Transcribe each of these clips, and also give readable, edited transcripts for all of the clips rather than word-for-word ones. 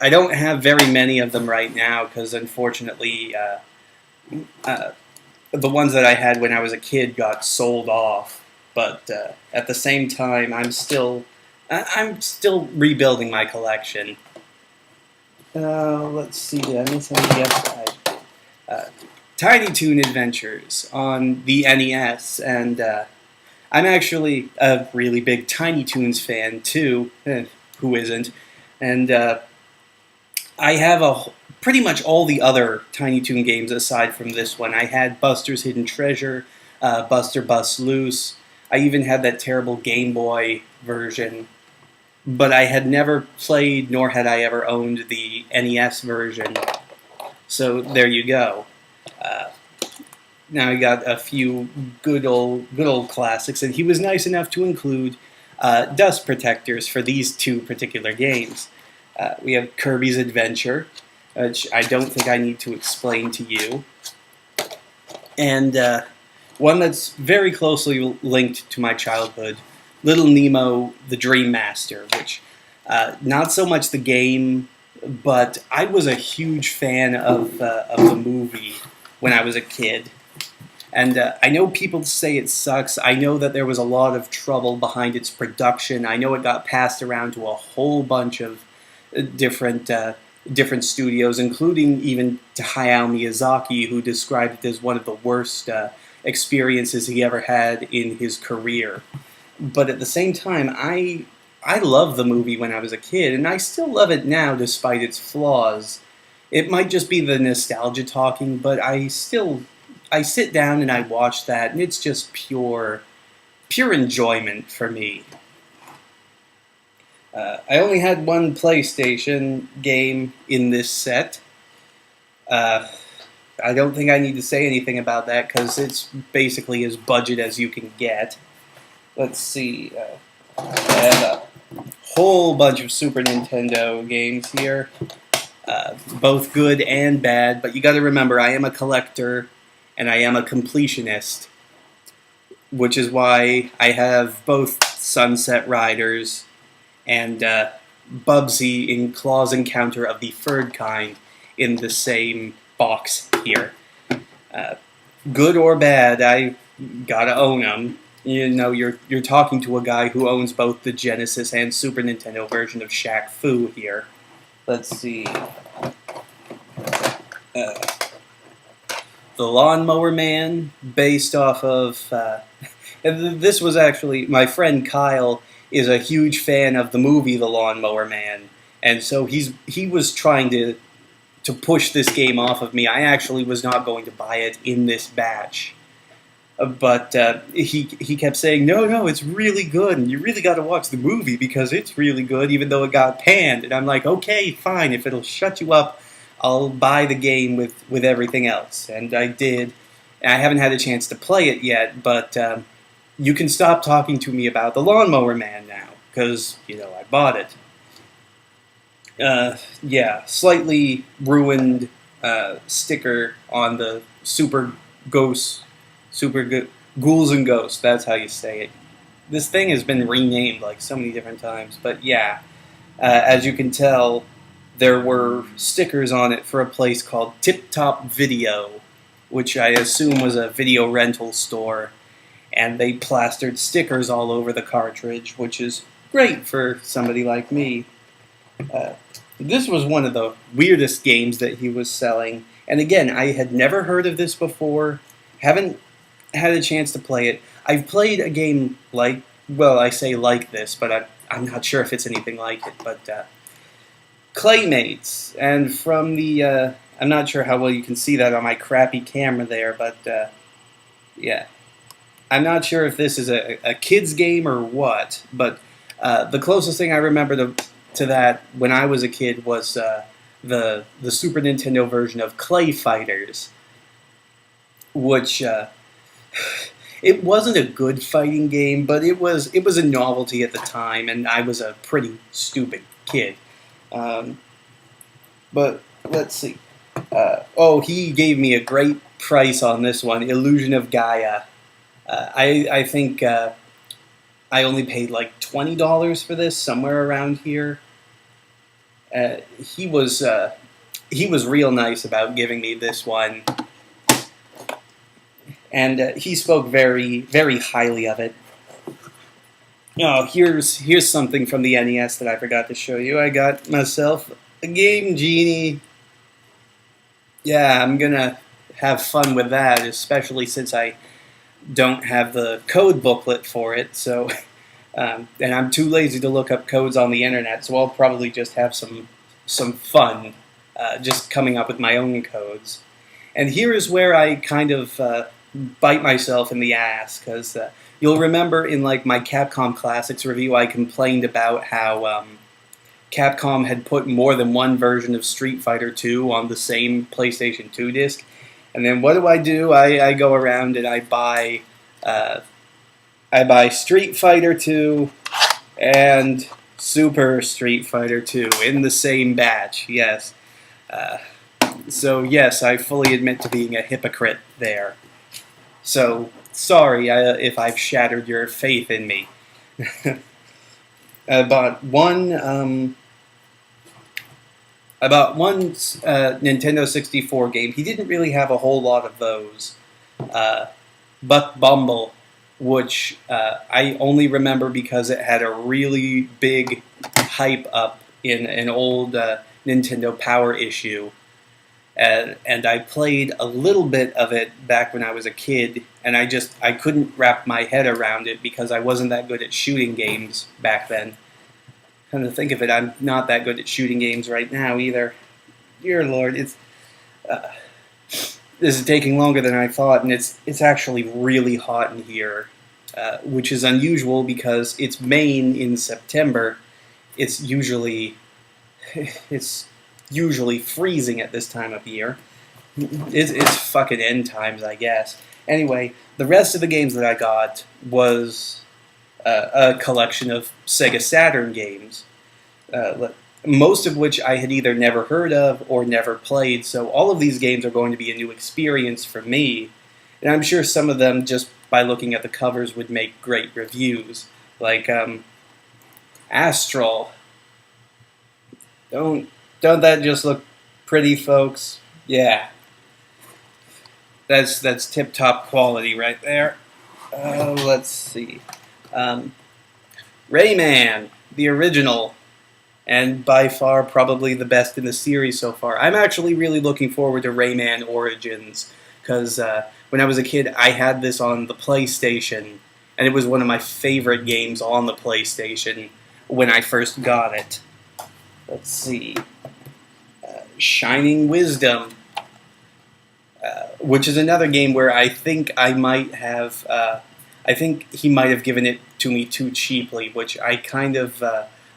I don't have very many of them right now because unfortunately the ones that I had when I was a kid got sold off. But at the same time, I'm still rebuilding my collection. Let's see, did I miss any outside? Uh, Tiny Toon Adventures on the NES, and I'm actually a really big Tiny Toons fan too. Who isn't? And I have pretty much all the other Tiny Toon games aside from this one. I had Buster's Hidden Treasure, Buster Bust Loose. I even had that terrible Game Boy version, but I had never played nor had I ever owned the NES version. So there you go. Uh, Now I got a few good old classics, and he was nice enough to include dust protectors for these two particular games. We have Kirby's Adventure, which I don't think I need to explain to you, and one that's very closely linked to my childhood, Little Nemo: The Dream Master, which not so much the game, but I was a huge fan of the movie when I was a kid. And I know people say it sucks. I know that there was a lot of trouble behind its production. I know it got passed around to a whole bunch of different different studios, including even to Hayao Miyazaki, who described it as one of the worst experiences he ever had in his career. But at the same time, I loved the movie when I was a kid, and I still love it now despite its flaws. It might just be the nostalgia talking, but I sit down and I watch that, and it's just pure enjoyment for me. I only had one PlayStation game in this set. I don't think I need to say anything about that because it's basically as budget as you can get. Let's see. I have a whole bunch of Super Nintendo games here, both good and bad, but you got to remember I am a collector and I am a completionist, which is why I have both Sunset Riders and Bubsy in Claw's Encounter of the Third Kind in the same box here. Good or bad, I gotta own them. You know, you're talking to a guy who owns both the Genesis and Super Nintendo version of Shaq Fu here. Let's see. The Lawnmower Man, based off of... this was actually... My friend Kyle is a huge fan of the movie The Lawnmower Man, and so he was trying to push this game off of me. I actually was not going to buy it in this batch. But he kept saying, no, it's really good, and you really got to watch the movie because it's really good, even though it got panned. And I'm like, okay, fine, if it'll shut you up, I'll buy the game with everything else. And I did. I haven't had a chance to play it yet, but you can stop talking to me about the Lawnmower Man now, because, I bought it. Yeah, slightly ruined sticker on the Ghouls and Ghosts, that's how you say it. This thing has been renamed like so many different times, but yeah, as you can tell, there were stickers on it for a place called Tip Top Video, which I assume was a video rental store, and they plastered stickers all over the cartridge, which is great for somebody like me. This was one of the weirdest games that he was selling, and again, I had never heard of this before, haven't had a chance to play it. I've played a game I say like this, but I'm not sure if it's anything like it, but Claymates, and from the, I'm not sure how well you can see that on my crappy camera there, but yeah. I'm not sure if this is a kid's game or what, but the closest thing I remember to that when I was a kid was the Super Nintendo version of Clay Fighters, which it wasn't a good fighting game, but it was a novelty at the time, and I was a pretty stupid kid. But let's see. He gave me a great price on this one, Illusion of Gaia. I think I only paid like $20 for this, somewhere around here. He was real nice about giving me this one, and he spoke very, very highly of it. Oh, here's something from the NES that I forgot to show you. I got myself a Game Genie. Yeah, I'm gonna have fun with that, especially since I don't have the code booklet for it. So, and I'm too lazy to look up codes on the internet. So I'll probably just have some fun, just coming up with my own codes. And here is where I kind of bite myself in the ass, because you'll remember in like my Capcom Classics review, I complained about how Capcom had put more than one version of Street Fighter 2 on the same PlayStation 2 disc. And then what do? I go around and I buy Street Fighter 2 and Super Street Fighter 2 in the same batch. Yes. So yes, I fully admit to being a hypocrite there. So sorry if I've shattered your faith in me. About one Nintendo 64 game. He didn't really have a whole lot of those. Buck Bumble, which I only remember because it had a really big hype up in an old Nintendo Power issue. And I played a little bit of it back when I was a kid, and I couldn't wrap my head around it because I wasn't that good at shooting games back then. Come to think of it, I'm not that good at shooting games right now either. Dear Lord, this is taking longer than I thought, and it's actually really hot in here, which is unusual because it's Maine in September. It's usually freezing at this time of year. It's fucking end times, I guess. Anyway, the rest of the games that I got was a collection of Sega Saturn games, most of which I had either never heard of or never played, so all of these games are going to be a new experience for me, and I'm sure some of them, just by looking at the covers, would make great reviews, like Astral. Don't that just look pretty, folks? Yeah. That's tip-top quality right there. Let's see. Rayman, the original, and by far probably the best in the series so far. I'm actually really looking forward to Rayman Origins, because when I was a kid, I had this on the PlayStation, and it was one of my favorite games on the PlayStation when I first got it. Let's see. Shining Wisdom, which is another game where I think I might have, I think he might have given it to me too cheaply, which I kind of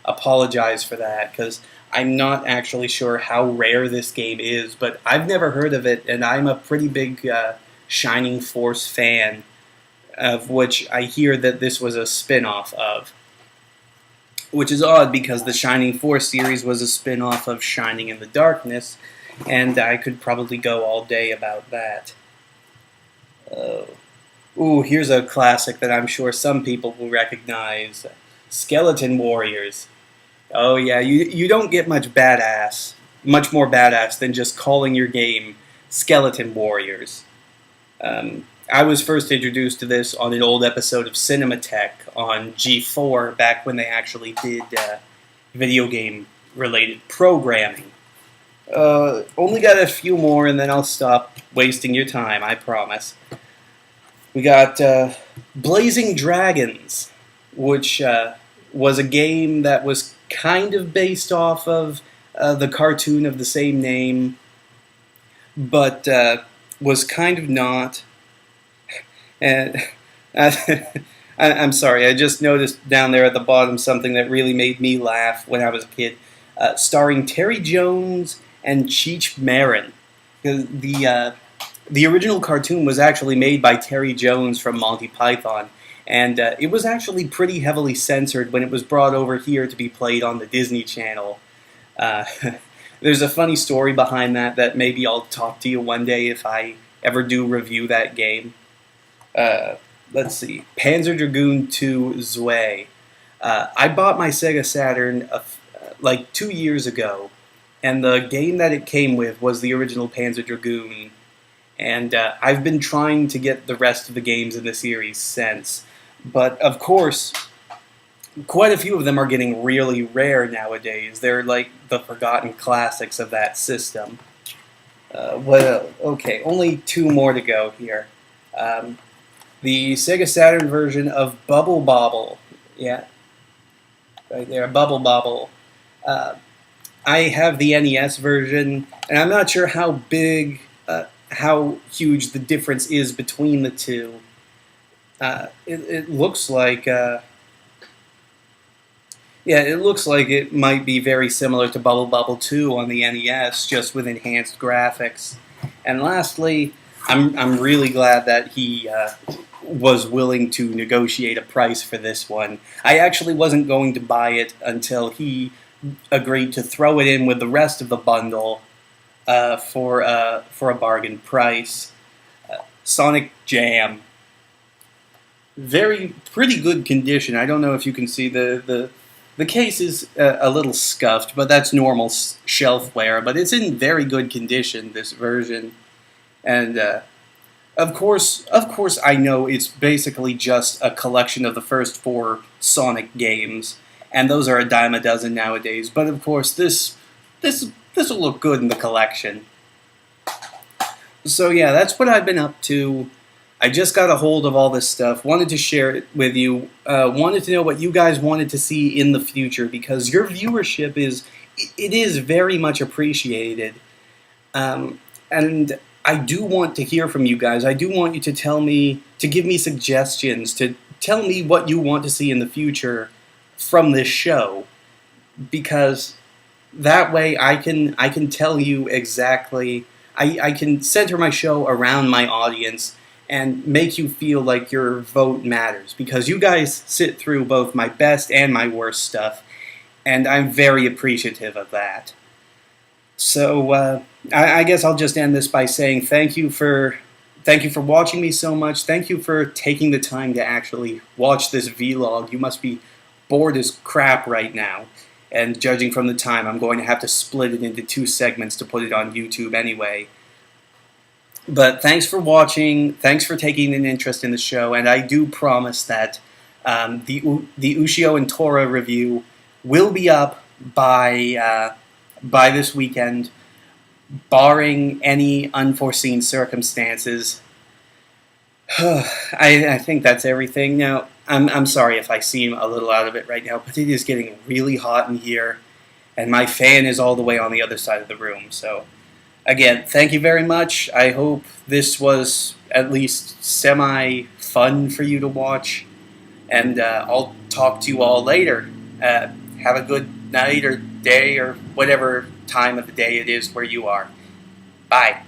apologize for that, because I'm not actually sure how rare this game is, but I've never heard of it, and I'm a pretty big Shining Force fan, of which I hear that this was a spin-off of. Which is odd, because the Shining Force series was a spin-off of Shining in the Darkness, and I could probably go all day about that. Ooh, here's a classic that I'm sure some people will recognize. Skeleton Warriors. Oh yeah, you don't get much more badass than just calling your game Skeleton Warriors. I was first introduced to this on an old episode of Cinematech on G4, back when they actually did video game-related programming. Only got a few more, and then I'll stop wasting your time, I promise. We got Blazing Dragons, which was a game that was kind of based off of the cartoon of the same name, but was kind of not. And I'm sorry, I just noticed down there at the bottom something that really made me laugh when I was a kid. Starring Terry Jones and Cheech Marin. The original cartoon was actually made by Terry Jones from Monty Python, and it was actually pretty heavily censored when it was brought over here to be played on the Disney Channel. There's a funny story behind that maybe I'll talk to you one day if I ever do review that game. Let's see. Panzer Dragoon 2 Zwei. I bought my Sega Saturn like 2 years ago, and the game that it came with was the original Panzer Dragoon. And I've been trying to get the rest of the games in the series since. But of course, quite a few of them are getting really rare nowadays. They're like the forgotten classics of that system. Well, okay, only two more to go here. The Sega Saturn version of Bubble Bobble. Yeah, right there, Bubble Bobble. I have the NES version, and I'm not sure how huge the difference is between the two. It looks like, it looks like it might be very similar to Bubble Bobble 2 on the NES, just with enhanced graphics. And lastly, I'm really glad that he was willing to negotiate a price for this one. I actually wasn't going to buy it until he agreed to throw it in with the rest of the bundle for a bargain price. Sonic Jam. Pretty good condition. I don't know if you can see the case is a little scuffed, but that's normal shelfware. But it's in very good condition, this version. And of course, I know it's basically just a collection of the first 4 Sonic games, and those are a dime a dozen nowadays. But of course, this will look good in the collection. So yeah, that's what I've been up to. I just got a hold of all this stuff, wanted to share it with you, wanted to know what you guys wanted to see in the future, because your viewership is very much appreciated. And I do want to hear from you guys. I do want you to give me suggestions, to tell me what you want to see in the future from this show, because that way I can tell you exactly, I can center my show around my audience and make you feel like your vote matters, because you guys sit through both my best and my worst stuff, and I'm very appreciative of that. So I guess I'll just end this by saying thank you for watching me so much. Thank you for taking the time to actually watch this vlog. You must be bored as crap right now. And judging from the time, I'm going to have to split it into 2 segments to put it on YouTube anyway. But thanks for watching. Thanks for taking an interest in the show. And I do promise that the Ushio and Tora review will be up by this weekend, barring any unforeseen circumstances. I think that's everything. Now, I'm sorry if I seem a little out of it right now, but it is getting really hot in here, and my fan is all the way on the other side of the room. So, again, thank you very much. I hope this was at least semi-fun for you to watch, and I'll talk to you all later. Have a good night or day or whatever time of the day it is where you are. Bye.